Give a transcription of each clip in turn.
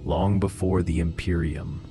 Long before the Imperium,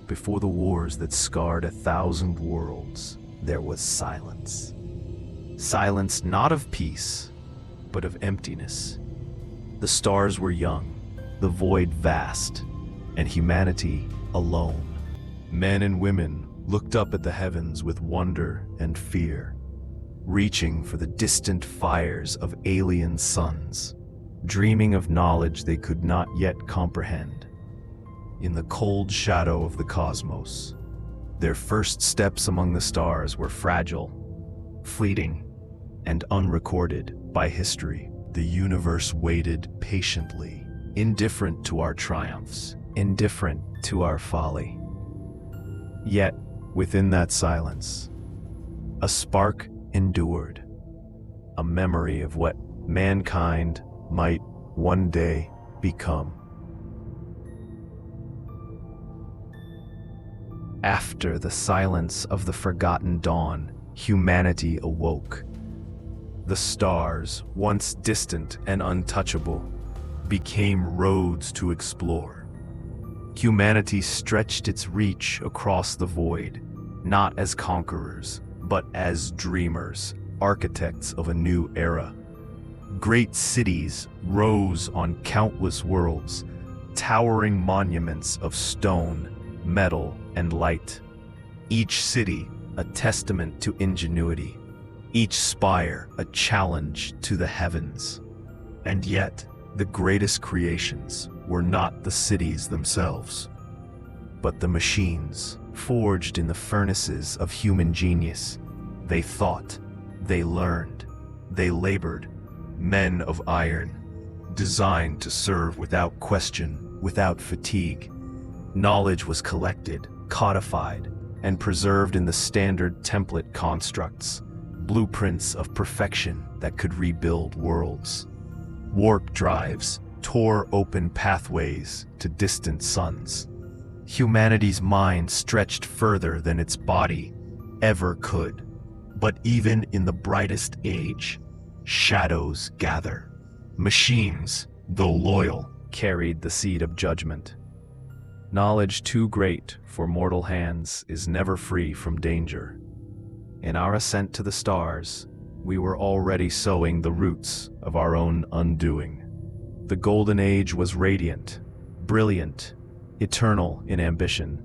before the wars that scarred 1,000 worlds, there was silence. Silence not of peace, but of emptiness. The stars were young, the void vast, and humanity alone. Men and women looked up at the heavens with wonder and fear, reaching for the distant fires of alien suns, dreaming of knowledge they could not yet comprehend. In the cold shadow of the cosmos, their first steps among the stars were fragile, fleeting, and unrecorded by history. The universe waited patiently, indifferent to our triumphs, indifferent to our folly. Yet, within that silence, a spark endured, a memory of what mankind might one day become. After the silence of the forgotten dawn, humanity awoke. The stars, once distant and untouchable, became roads to explore. Humanity stretched its reach across the void, not as conquerors, but as dreamers, architects of a new era. Great cities rose on countless worlds, towering monuments of stone, metal, and light. Each city a testament to ingenuity, each spire a challenge to the heavens. And yet, the greatest creations were not the cities themselves, but the machines forged in the furnaces of human genius. They thought, they learned, they labored, men of iron, designed to serve without question, without fatigue. Knowledge was collected, codified, and preserved in the standard template constructs, blueprints of perfection that could rebuild worlds. Warp drives tore open pathways to distant suns. Humanity's mind stretched further than its body ever could. But even in the brightest age, shadows gather. Machines, though loyal, carried the seed of judgment. Knowledge too great for mortal hands is never free from danger. In our ascent to the stars, we were already sowing the roots of our own undoing. The golden age was radiant, brilliant, eternal in ambition,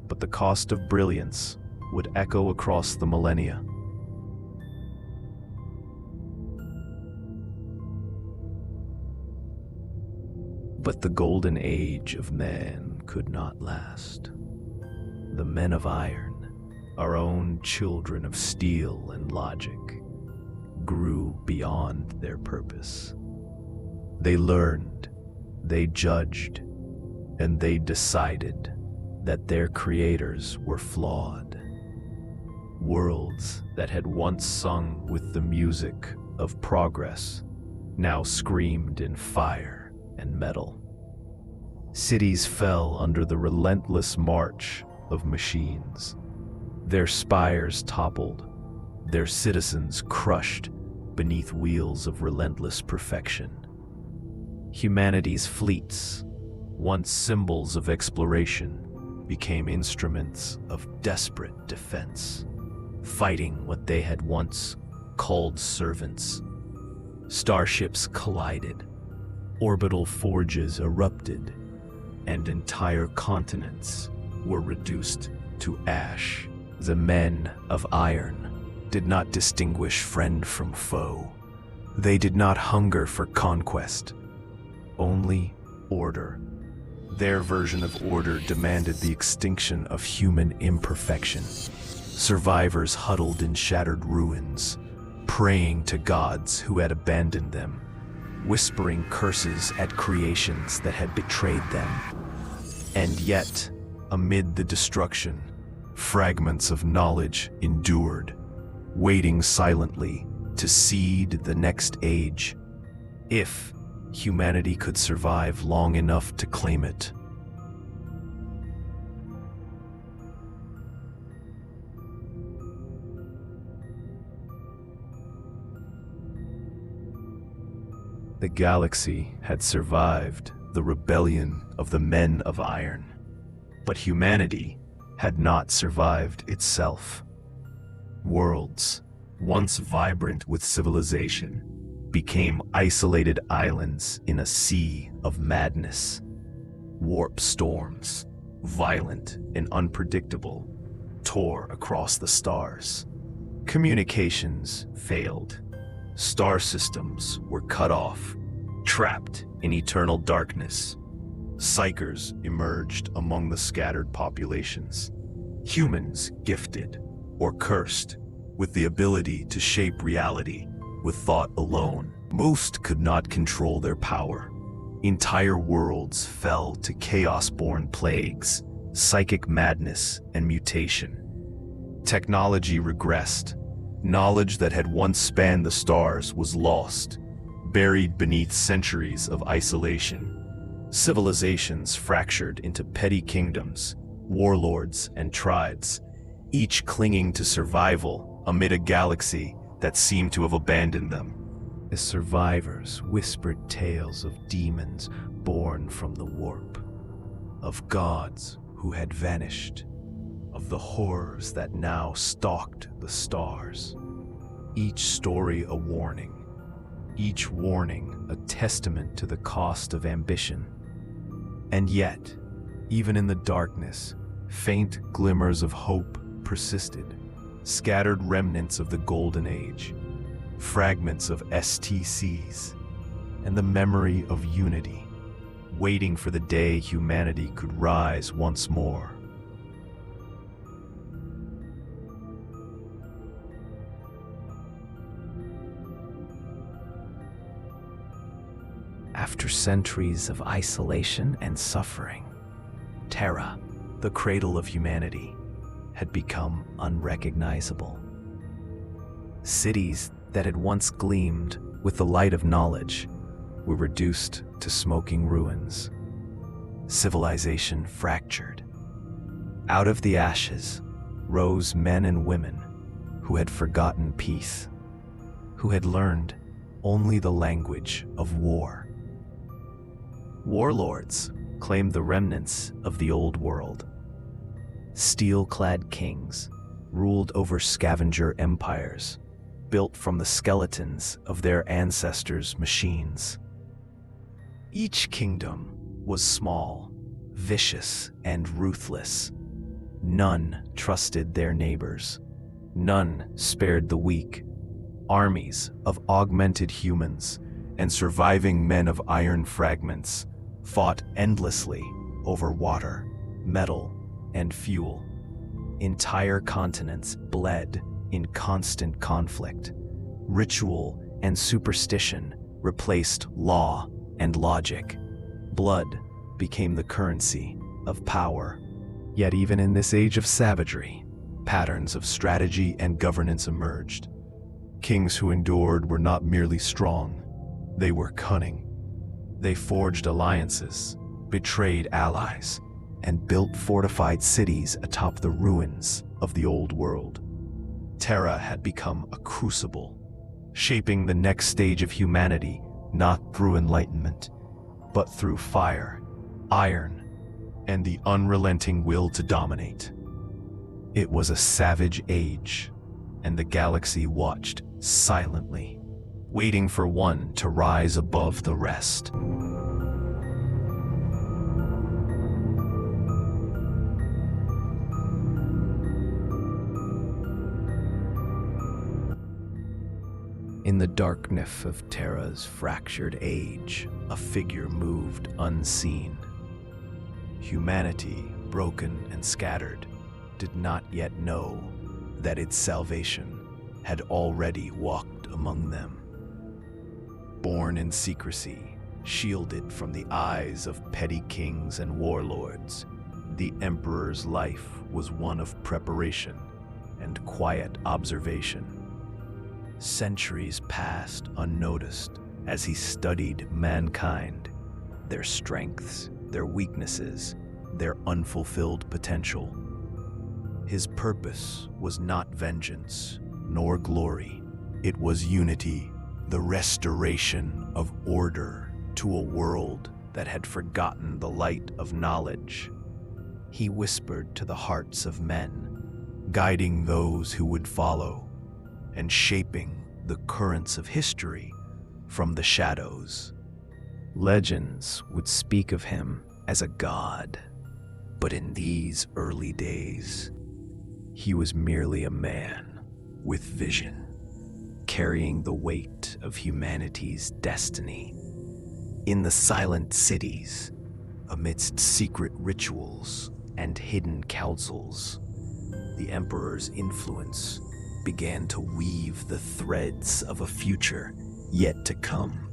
but the cost of brilliance would echo across the millennia. But the golden age of man could not last. The men of iron, our own children of steel and logic, grew beyond their purpose. They learned, they judged, and they decided that their creators were flawed. Worlds that had once sung with the music of progress now screamed in fire and metal. Cities fell under the relentless march of machines. Their spires toppled, their citizens crushed beneath wheels of relentless perfection. Humanity's fleets, once symbols of exploration, became instruments of desperate defense, fighting what they had once called servants. Starships collided, orbital forges erupted, and entire continents were reduced to ash. The men of iron did not distinguish friend from foe. They did not hunger for conquest, only order. Their version of order demanded the extinction of human imperfection. Survivors huddled in shattered ruins, praying to gods who had abandoned them, whispering curses at creations that had betrayed them. And yet, amid the destruction, fragments of knowledge endured, waiting silently to seed the next age, if humanity could survive long enough to claim it. The galaxy had survived the the rebellion of the men of iron. But humanity had not survived itself. Worlds, once vibrant with civilization, became isolated islands in a sea of madness. Warp storms, violent and unpredictable, tore across the stars. Communications failed. Star systems were cut off, trapped in eternal darkness. Psykers emerged among the scattered populations. Humans gifted or cursed with the ability to shape reality with thought alone. Most could not control their power. Entire worlds fell to chaos-born plagues, psychic madness, and mutation. Technology regressed. Knowledge that had once spanned the stars was lost, buried beneath centuries of isolation. Civilizations fractured into petty kingdoms, warlords, and tribes, each clinging to survival amid a galaxy that seemed to have abandoned them. The survivors whispered tales of demons born from the warp, of gods who had vanished, of the horrors that now stalked the stars. Each story a warning, each warning a testament to the cost of ambition. And yet, even in the darkness, faint glimmers of hope persisted, scattered remnants of the Golden Age, fragments of STCs, and the memory of unity, waiting for the day humanity could rise once more. After centuries of isolation and suffering, Terra, the cradle of humanity, had become unrecognizable. Cities that had once gleamed with the light of knowledge were reduced to smoking ruins. Civilization fractured. Out of the ashes rose men and women who had forgotten peace, who had learned only the language of war. Warlords claimed the remnants of the old world. Steel-clad kings ruled over scavenger empires, built from the skeletons of their ancestors' machines. Each kingdom was small, vicious, and ruthless. None trusted their neighbors. None spared the weak. Armies of augmented humans and surviving men of iron fragments fought endlessly over water, metal, and fuel. Entire continents bled in constant conflict. Ritual and superstition replaced law and logic. Blood became the currency of power. Yet even in this age of savagery, patterns of strategy and governance emerged. Kings who endured were not merely strong, they were cunning. They forged alliances, betrayed allies, and built fortified cities atop the ruins of the old world. Terra had become a crucible, shaping the next stage of humanity not through enlightenment, but through fire, iron, and the unrelenting will to dominate. It was a savage age, and the galaxy watched silently, waiting for one to rise above the rest. In the darkness of Terra's fractured age, a figure moved unseen. Humanity, broken and scattered, did not yet know that its salvation had already walked among them. Born in secrecy, shielded from the eyes of petty kings and warlords, the Emperor's life was one of preparation and quiet observation. Centuries passed unnoticed as he studied mankind, their strengths, their weaknesses, their unfulfilled potential. His purpose was not vengeance, nor glory. It was unity, the restoration of order to a world that had forgotten the light of knowledge. He whispered to the hearts of men, guiding those who would follow, and shaping the currents of history from the shadows. Legends would speak of him as a god, but in these early days, he was merely a man with vision, carrying the weight of humanity's destiny. In the silent cities, amidst secret rituals and hidden councils, the Emperor's influence began to weave the threads of a future yet to come.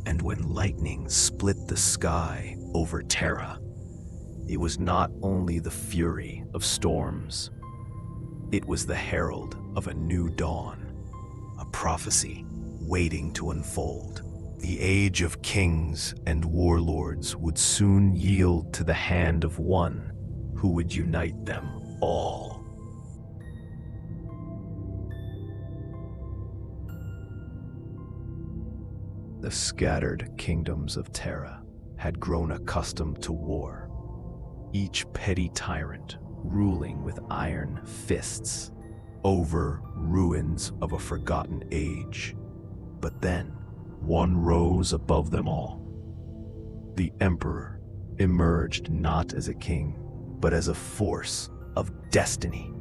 And when lightning split the sky over Terra, it was not only the fury of storms, it was the herald of a new dawn, a prophecy waiting to unfold. The age of kings and warlords would soon yield to the hand of one who would unite them all. The scattered kingdoms of Terra had grown accustomed to war, each petty tyrant ruling with iron fists over ruins of a forgotten age. But then, one rose above them all. The Emperor emerged not as a king, but as a force of destiny,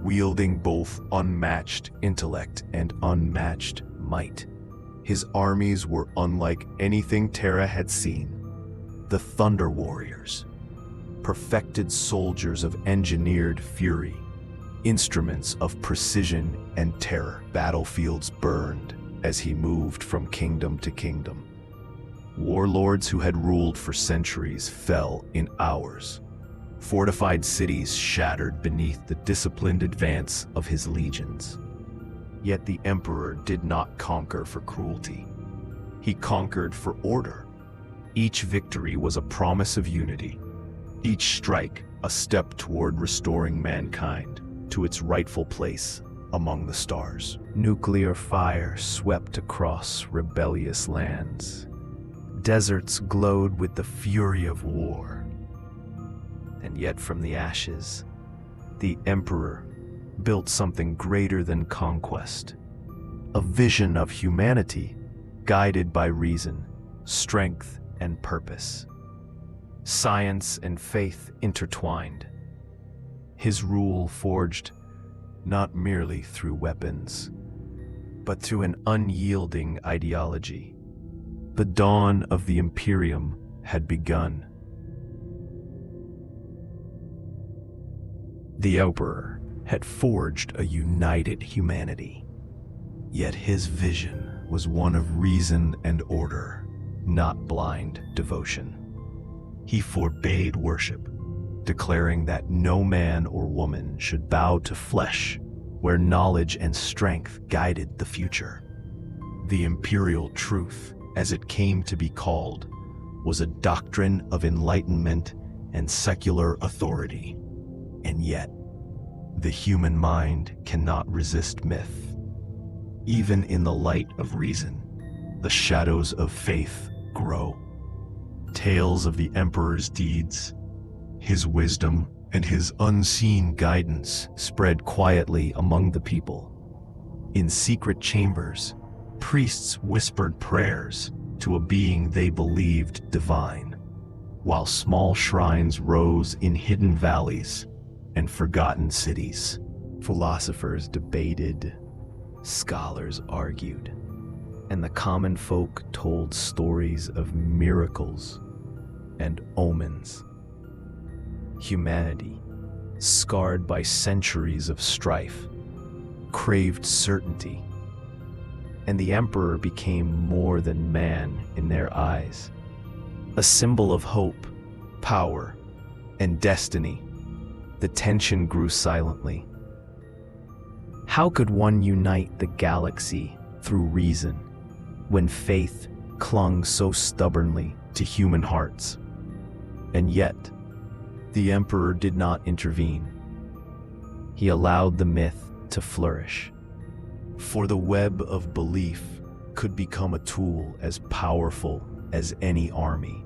wielding both unmatched intellect and unmatched might. His armies were unlike anything Terra had seen. The Thunder Warriors, perfected soldiers of engineered fury, instruments of precision and terror. Battlefields burned as he moved from kingdom to kingdom. Warlords who had ruled for centuries fell in hours. Fortified cities shattered beneath the disciplined advance of his legions. Yet the Emperor did not conquer for cruelty. He conquered for order. Each victory was a promise of unity, each strike a step toward restoring mankind to its rightful place among the stars. Nuclear fire swept across rebellious lands. Deserts glowed with the fury of war. And yet from the ashes, the Emperor built something greater than conquest. A vision of humanity guided by reason, strength, and purpose. Science and faith intertwined. His rule forged not merely through weapons, but through an unyielding ideology. The dawn of the Imperium had begun. The Emperor had forged a united humanity. Yet his vision was one of reason and order, not blind devotion. He forbade worship, declaring that no man or woman should bow to flesh, where knowledge and strength guided the future. The imperial truth, as it came to be called, was a doctrine of enlightenment and secular authority. And yet, the human mind cannot resist myth. Even in the light of reason, the shadows of faith grow. Tales of the Emperor's deeds, his wisdom, and his unseen guidance spread quietly among the people. In secret chambers, priests whispered prayers to a being they believed divine, while small shrines rose in hidden valleys and forgotten cities. Philosophers debated, scholars argued, and the common folk told stories of miracles and omens. Humanity, scarred by centuries of strife, craved certainty, and the Emperor became more than man in their eyes. A symbol of hope, power, and destiny. The tension grew silently. How could one unite the galaxy through reason when faith clung so stubbornly to human hearts? And yet, the Emperor did not intervene. He allowed the myth to flourish. For the web of belief could become a tool as powerful as any army.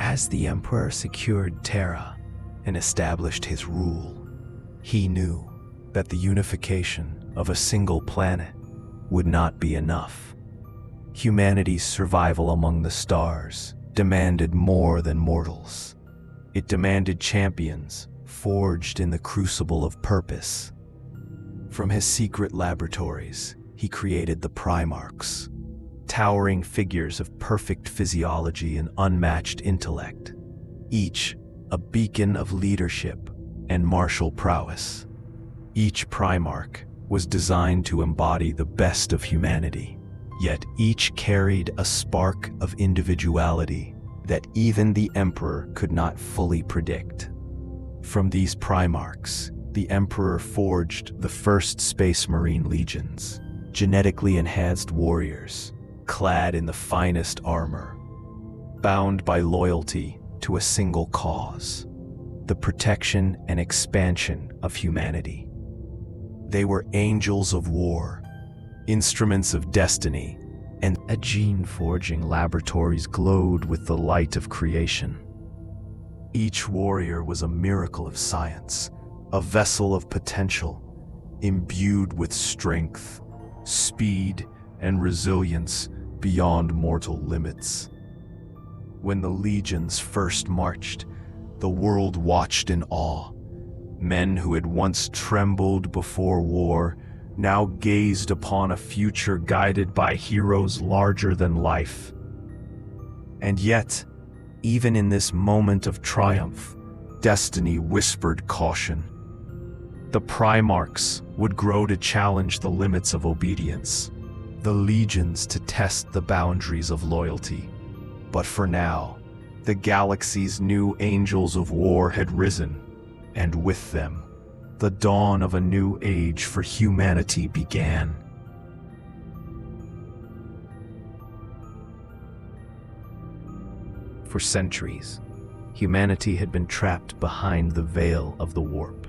As the Emperor secured Terra and established his rule, he knew that the unification of a single planet would not be enough. Humanity's survival among the stars demanded more than mortals. It demanded champions forged in the crucible of purpose. From his secret laboratories, he created the Primarchs, towering figures of perfect physiology and unmatched intellect, each a beacon of leadership and martial prowess. Each Primarch was designed to embody the best of humanity, yet each carried a spark of individuality that even the Emperor could not fully predict. From these Primarchs, the Emperor forged the first Space Marine legions, genetically enhanced warriors, clad in the finest armor, bound by loyalty to a single cause: the protection and expansion of humanity. They were angels of war, instruments of destiny, and gene-forging laboratories glowed with the light of creation. Each warrior was a miracle of science, a vessel of potential, imbued with strength, speed, and resilience beyond mortal limits. When the legions first marched, the world watched in awe. Men who had once trembled before war now gazed upon a future guided by heroes larger than life. And yet, even in this moment of triumph, destiny whispered caution. The Primarchs would grow to challenge the limits of obedience, the legions to test the boundaries of loyalty. But for now, the galaxy's new angels of war had risen, and with them, the dawn of a new age for humanity began. For centuries, humanity had been trapped behind the veil of the warp.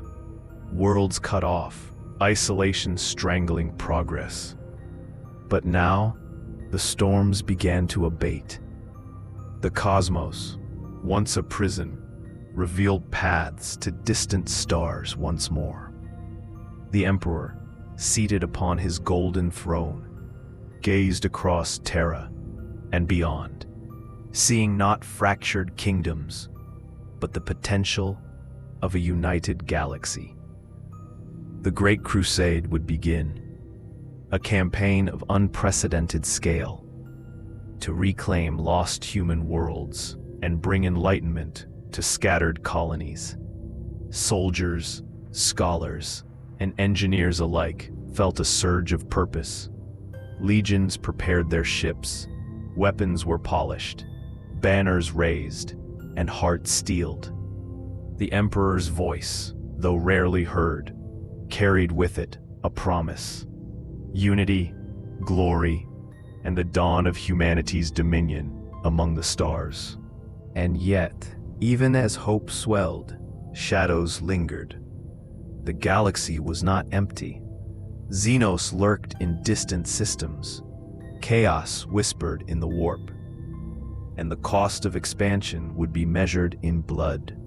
Worlds cut off, isolation strangling progress. But now, the storms began to abate. The cosmos, once a prison, revealed paths to distant stars once more. The Emperor, seated upon his golden throne, gazed across Terra and beyond, seeing not fractured kingdoms, but the potential of a united galaxy. The Great Crusade would begin, a campaign of unprecedented scale, to reclaim lost human worlds and bring enlightenment to scattered colonies. Soldiers, scholars, and engineers alike felt a surge of purpose. Legions prepared their ships, weapons were polished, banners raised, and hearts steeled. The Emperor's voice, though rarely heard, carried with it a promise: unity, glory, and the dawn of humanity's dominion among the stars. And yet, even as hope swelled, shadows lingered. The galaxy was not empty. Xenos lurked in distant systems. Chaos whispered in the warp. And the cost of expansion would be measured in blood.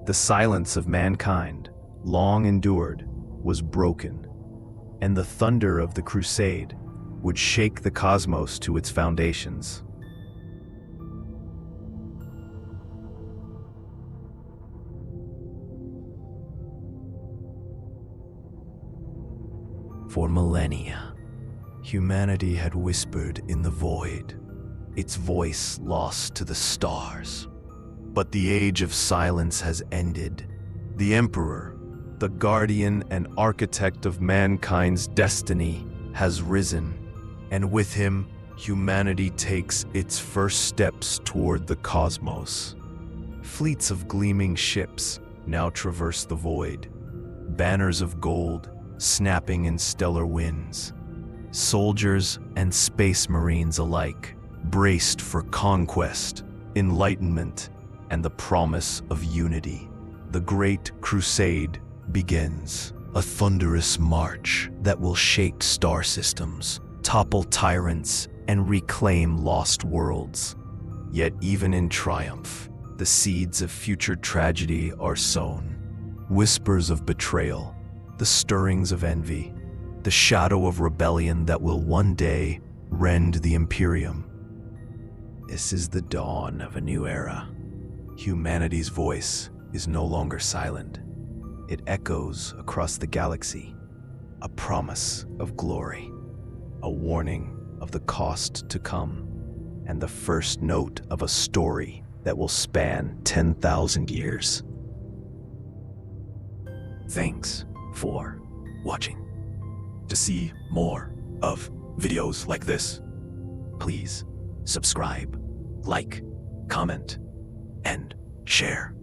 The silence of mankind, long endured, was broken, and the thunder of the Crusade would shake the cosmos to its foundations. For millennia, humanity had whispered in the void, its voice lost to the stars. But the age of silence has ended. The Emperor, the guardian and architect of mankind's destiny, has risen, and with him, humanity takes its first steps toward the cosmos. Fleets of gleaming ships now traverse the void, banners of gold snapping in stellar winds. Soldiers and space marines alike, braced for conquest, enlightenment, and the promise of unity. The Great Crusade begins, a thunderous march that will shake star systems, topple tyrants, and reclaim lost worlds. Yet even in triumph, the seeds of future tragedy are sown. Whispers of betrayal, the stirrings of envy, the shadow of rebellion that will one day rend the Imperium. This is the dawn of a new era. Humanity's voice is no longer silent. It echoes across the galaxy, a promise of glory, a warning of the cost to come, and the first note of a story that will span 10,000 years. Thanks for watching. To see more of videos like this, please subscribe, like, comment, and share.